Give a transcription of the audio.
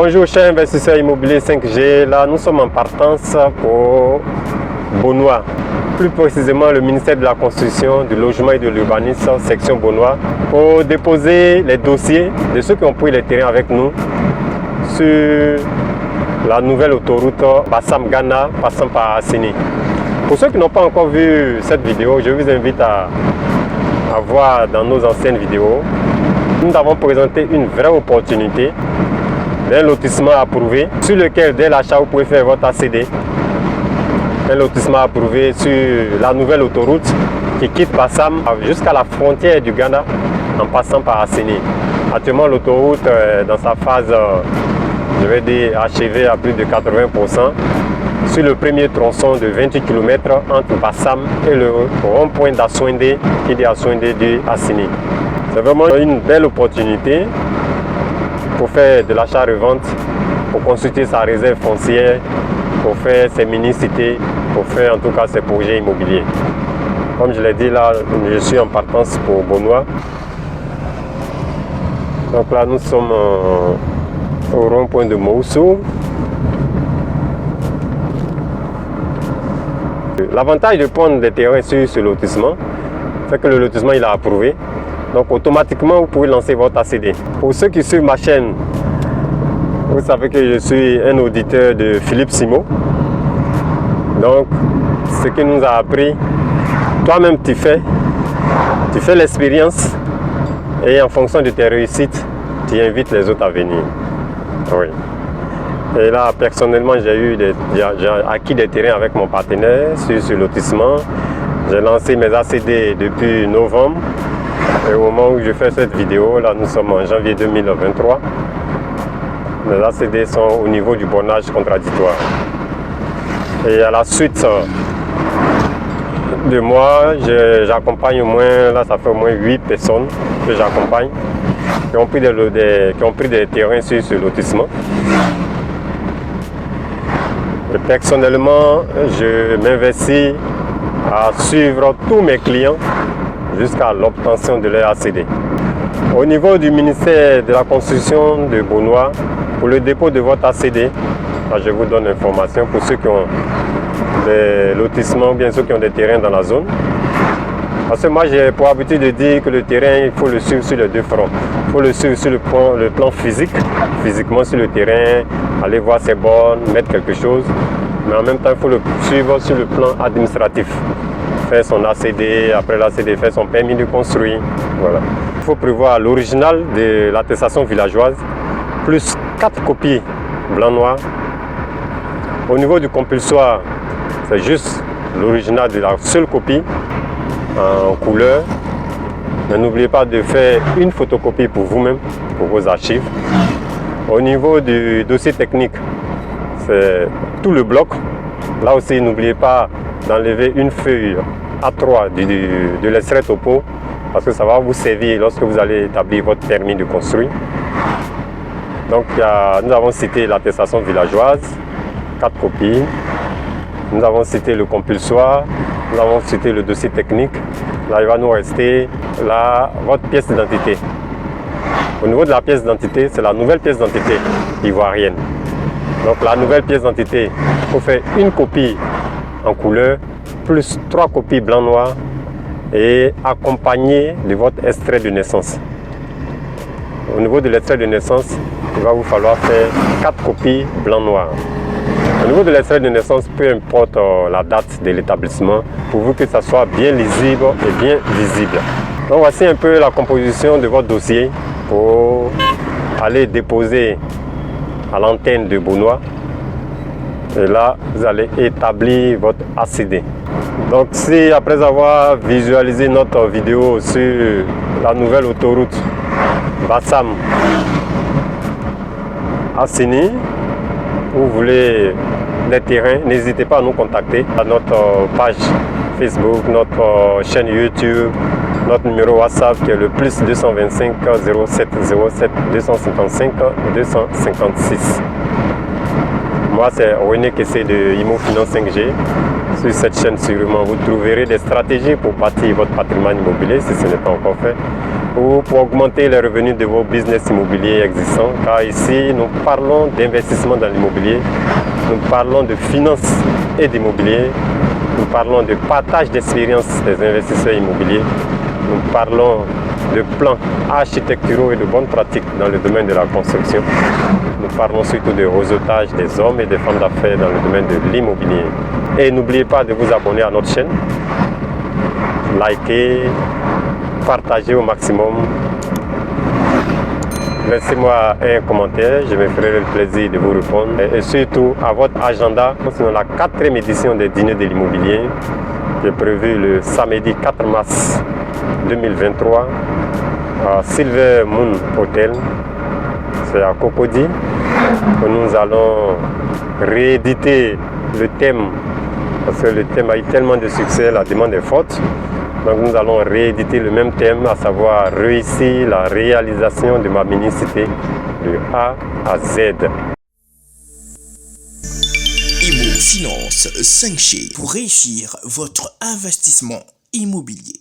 Bonjour chers investisseurs immobiliers 5G, là nous sommes en partance pour Beaunois, plus précisément le ministère de la Construction, du Logement et de l'Urbanisme, section Beaunois, pour déposer les dossiers de ceux qui ont pris les terrains avec nous sur la nouvelle autoroute Bassam-Ghana passant par Assini. Pour ceux qui n'ont pas encore vu cette vidéo, je vous invite à voir dans nos anciennes vidéos. Nous avons présenté une vraie opportunité d'un lotissement approuvé sur lequel dès l'achat vous pouvez faire votre ACD. Un lotissement approuvé sur la nouvelle autoroute qui quitte Bassam jusqu'à la frontière du Ghana en passant par Assini. Actuellement l'autoroute est dans sa phase, je vais dire, achevée à plus de 80%. Sur le premier tronçon de 28 km entre Bassam et le rond-point d'Aswende qui est Aswende de Assini. C'est vraiment une belle opportunité pour faire de l'achat-revente, pour consulter sa réserve foncière, pour faire ses mini-cités, pour faire en tout cas ses projets immobiliers. Comme je l'ai dit là, je suis en partance pour Beaunois. Donc là nous sommes au rond-point de Moussou. L'avantage de prendre des terrains sur ce lotissement, c'est que le lotissement il est approuvé. Donc automatiquement vous pouvez lancer votre ACD. Pour ceux qui suivent ma chaîne, vous savez que je suis un auditeur de Philippe Simo. Donc ce qu'il nous a appris, toi-même tu fais l'expérience et en fonction de tes réussites, tu invites les autres à venir. Oui. Et là personnellement j'ai acquis des terrains avec mon partenaire sur ce lotissement. J'ai lancé mes ACD depuis novembre. Et au moment où je fais cette vidéo, là nous sommes en janvier 2023, les ACD sont au niveau du bornage contradictoire. Et à la suite de moi, j'accompagne au moins, là ça fait au moins 8 personnes que j'accompagne, qui ont pris des terrains sur ce lotissement. Et personnellement, je m'investis à suivre tous mes clients jusqu'à l'obtention de leur ACD. Au niveau du ministère de la Construction de Beaunois, pour le dépôt de votre ACD, je vous donne l'information pour ceux qui ont des lotissements ou bien ceux qui ont des terrains dans la zone. Parce que moi j'ai pour habitude de dire que le terrain, il faut le suivre sur les deux fronts. Il faut le suivre sur le plan physique, physiquement sur le terrain, aller voir ses bornes, mettre quelque chose. Mais en même temps, il faut le suivre sur le plan administratif. Faire son ACD, après l'ACD, faire son permis de construire. Voilà. Il faut prévoir l'original de l'attestation villageoise, plus 4 copies blanc-noir. Au niveau du compulsoire, c'est juste l'original de la seule copie en couleur. Mais n'oubliez pas de faire une photocopie pour vous-même, pour vos archives. Au niveau du dossier technique, c'est tout le bloc. Là aussi, n'oubliez pas d'enlever une feuille A3 de l'extrait topo parce que ça va vous servir lorsque vous allez établir votre permis de construire. Donc nous avons cité l'attestation villageoise, 4 copies. Nous avons cité le compulsoire, nous avons cité le dossier technique. Là il va nous rester votre pièce d'identité. Au niveau de la pièce d'identité, c'est la nouvelle pièce d'identité ivoirienne. Donc la nouvelle pièce d'identité, il faut faire une copie en couleur, plus 3 copies blanc-noir et accompagné de votre extrait de naissance. Au niveau de l'extrait de naissance, il va vous falloir faire 4 copies blanc-noir. Au niveau de l'extrait de naissance, peu importe la date de l'établissement, pourvu que ça soit bien lisible et bien visible. Donc voici un peu la composition de votre dossier pour aller déposer à l'antenne de Beaunois. Et là, vous allez établir votre ACD. Donc si après avoir visualisé notre vidéo sur la nouvelle autoroute Bassam Assini, vous voulez des terrains, n'hésitez pas à nous contacter à notre page Facebook, notre chaîne YouTube, notre numéro WhatsApp qui est le plus 225 07 07 255 256. Moi c'est René Kessé de Imo Finance 5G. Sur cette chaîne sûrement vous trouverez des stratégies pour bâtir votre patrimoine immobilier si ce n'est pas encore fait. ou pour augmenter les revenus de vos business immobiliers existants, car ici nous parlons d'investissement dans l'immobilier, nous parlons de finances et d'immobilier, nous parlons de partage d'expérience des investisseurs immobiliers, nous parlons de plans architecturaux et de bonnes pratiques dans le domaine de la construction. Nous parlons surtout de réseautage des hommes et des femmes d'affaires dans le domaine de l'immobilier. Et n'oubliez pas de vous abonner à notre chaîne, liker, partager au maximum. Laissez-moi un commentaire, je me ferai le plaisir de vous répondre. Et surtout, à votre agenda, concernant la 4e édition des dîners de l'immobilier, qui est prévue le samedi 4 mars 2023 à Silver Moon Hotel, c'est à Cocody, où nous allons rééditer le thème, parce que le thème a eu tellement de succès, la demande est forte. Donc nous allons rééditer le même thème, à savoir réussir la réalisation de ma mini-cité de A à Z. Imo Finance 5G pour réussir votre investissement immobilier.